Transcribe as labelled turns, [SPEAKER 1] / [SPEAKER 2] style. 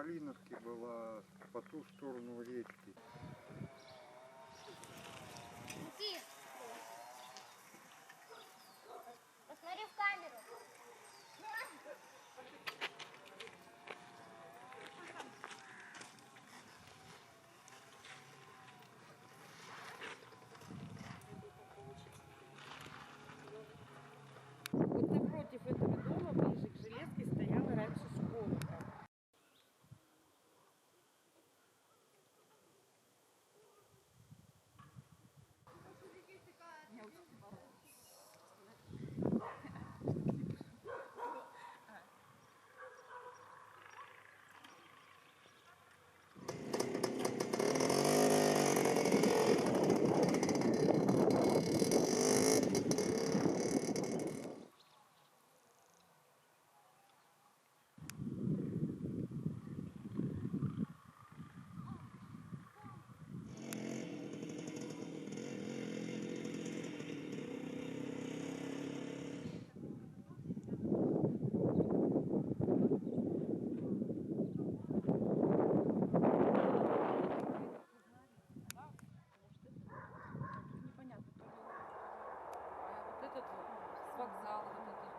[SPEAKER 1] Малиновке была по ту сторону речки.
[SPEAKER 2] Посмотри в камеру.
[SPEAKER 3] Вот напротив этого дома, ближе к железке, стояла раньше школа. Непонятно, то ли вот этот вот с вокзала, вот этот